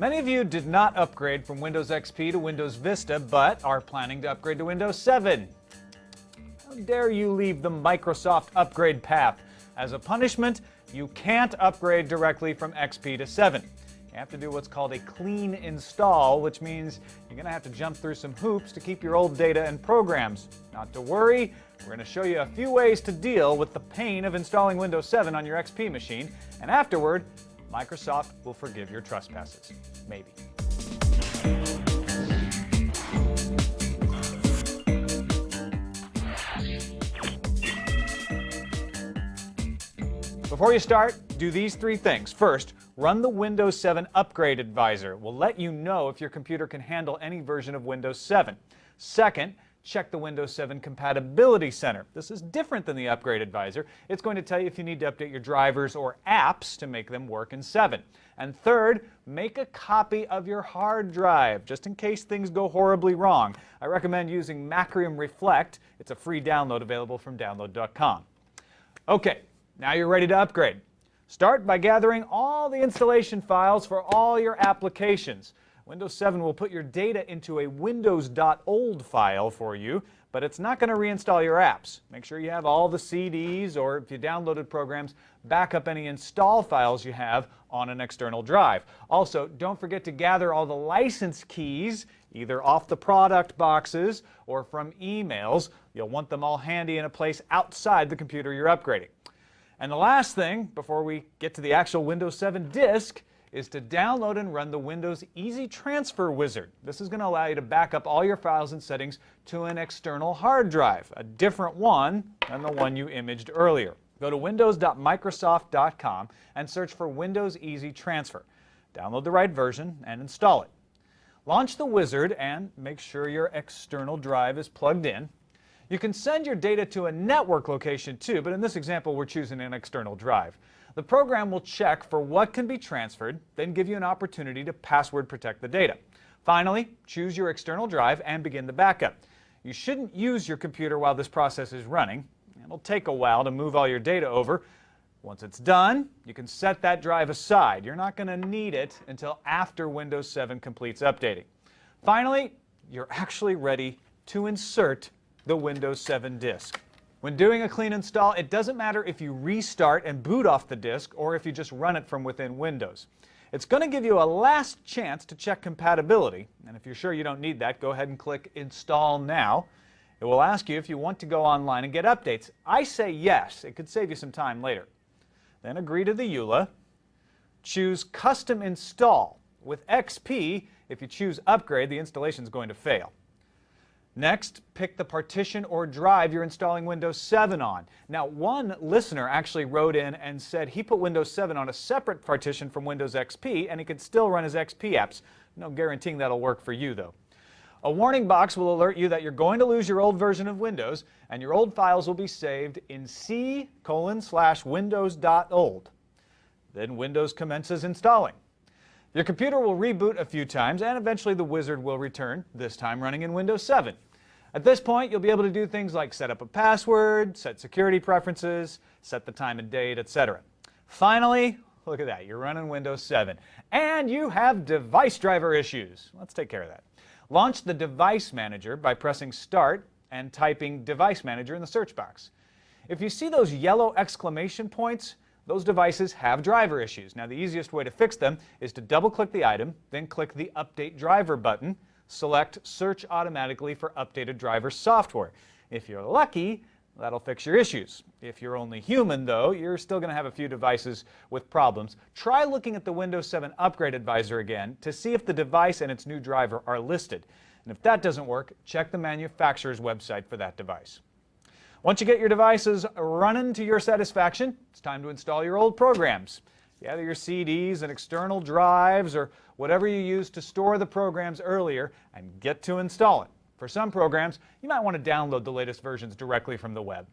Many of you did not upgrade from Windows XP to Windows Vista, but are planning to upgrade to Windows 7. How dare you leave the Microsoft upgrade path? As a punishment, you can't upgrade directly from XP to 7. You have to do what's called a clean install, which means you're going to have to jump through some hoops to keep your old data and programs. Not to worry, we're going to show you a few ways to deal with the pain of installing Windows 7 on your XP machine, and afterward, Microsoft will forgive your trespasses. Maybe. Before you start, do these three things. First, run the Windows 7 Upgrade Advisor. We'll let you know if your computer can handle any version of Windows 7. Second, check the Windows 7 Compatibility Center. This is different than the Upgrade Advisor. It's going to tell you if you need to update your drivers or apps to make them work in 7. And third, make a copy of your hard drive, just in case things go horribly wrong. I recommend using Macrium Reflect. It's a free download available from download.com. Okay, now you're ready to upgrade. Start by gathering all the installation files for all your applications. Windows 7 will put your data into a Windows.old file for you, but it's not going to reinstall your apps. Make sure you have all the CDs, or if you downloaded programs, back up any install files you have on an external drive. Also, don't forget to gather all the license keys, either off the product boxes or from emails. You'll want them all handy in a place outside the computer you're upgrading. And the last thing, before we get to the actual Windows 7 disk, is to download and run the Windows Easy Transfer Wizard. This is going to allow you to back up all your files and settings to an external hard drive, a different one than the one you imaged earlier. Go to windows.microsoft.com and search for Windows Easy Transfer. Download the right version and install it. Launch the wizard and make sure your external drive is plugged in. You can send your data to a network location too, but in this example we're choosing an external drive. The program will check for what can be transferred, then give you an opportunity to password protect the data. Finally, choose your external drive and begin the backup. You shouldn't use your computer while this process is running. It'll take a while to move all your data over. Once it's done, you can set that drive aside. You're not going to need it until after Windows 7 completes updating. Finally, you're actually ready to insert the Windows 7 disk. When doing a clean install, it doesn't matter if you restart and boot off the disk or if you just run it from within Windows. It's going to give you a last chance to check compatibility, and if you're sure you don't need that, go ahead and click Install Now. It will ask you if you want to go online and get updates. I say yes. It could save you some time later. Then agree to the EULA. Choose Custom Install. With XP, if you choose Upgrade, the installation is going to fail. Next, pick the partition or drive you're installing Windows 7 on. Now, one listener actually wrote in and said he put Windows 7 on a separate partition from Windows XP and he could still run his XP apps. No guaranteeing that'll work for you, though. A warning box will alert you that you're going to lose your old version of Windows and your old files will be saved in C:/Windows.old. Then Windows commences installing. Your computer will reboot a few times and eventually the wizard will return, this time running in Windows 7. At this point, you'll be able to do things like set up a password, set security preferences, set the time and date, etc. Finally, look at that, you're running Windows 7. And you have device driver issues. Let's take care of that. Launch the Device Manager by pressing Start and typing Device Manager in the search box. If you see those yellow exclamation points, those devices have driver issues. Now, the easiest way to fix them is to double-click the item, then click the Update Driver button. Select Search Automatically for updated driver software. If you're lucky, that'll fix your issues. If you're only human, though, you're still going to have a few devices with problems. Try looking at the Windows 7 Upgrade Advisor again to see if the device and its new driver are listed. And if that doesn't work, check the manufacturer's website for that device. Once you get your devices running to your satisfaction, it's time to install your old programs. Gather your CDs and external drives or whatever you used to store the programs earlier and get to install it. For some programs, you might want to download the latest versions directly from the web.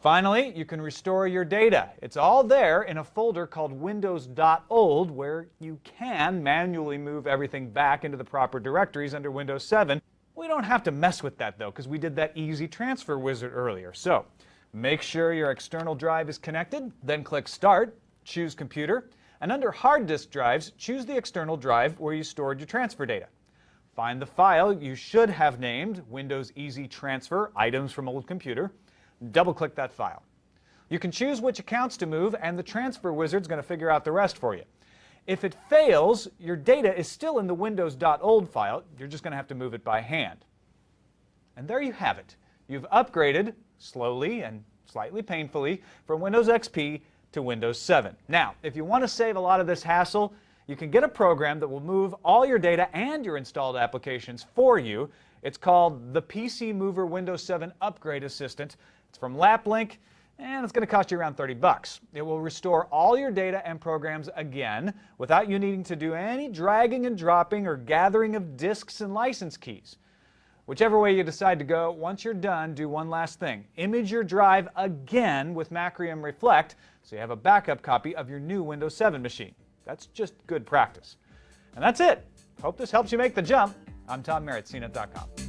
Finally, you can restore your data. It's all there in a folder called Windows.old where you can manually move everything back into the proper directories under Windows 7. We don't have to mess with that, though, because we did that Easy Transfer Wizard earlier. So, make sure your external drive is connected, then click Start, choose Computer, And under hard disk drives, choose the external drive where you stored your transfer data. Find the file you should have named Windows Easy Transfer Items from Old Computer. Double-click that file. You can choose which accounts to move, and the transfer wizard's going to figure out the rest for you. If it fails, your data is still in the Windows.old file. You're just going to have to move it by hand. And there you have it. You've upgraded, slowly and slightly painfully, from Windows XP to Windows 7. Now, if you want to save a lot of this hassle, you can get a program that will move all your data and your installed applications for you. It's called the PC Mover Windows 7 Upgrade Assistant. It's from LapLink, and it's going to cost you around $30. It will restore all your data and programs again without you needing to do any dragging and dropping or gathering of disks and license keys. Whichever way you decide to go, once you're done, do one last thing. Image your drive again with Macrium Reflect so you have a backup copy of your new Windows 7 machine. That's just good practice. And that's it. Hope this helps you make the jump. I'm Tom Merritt, CNET.com.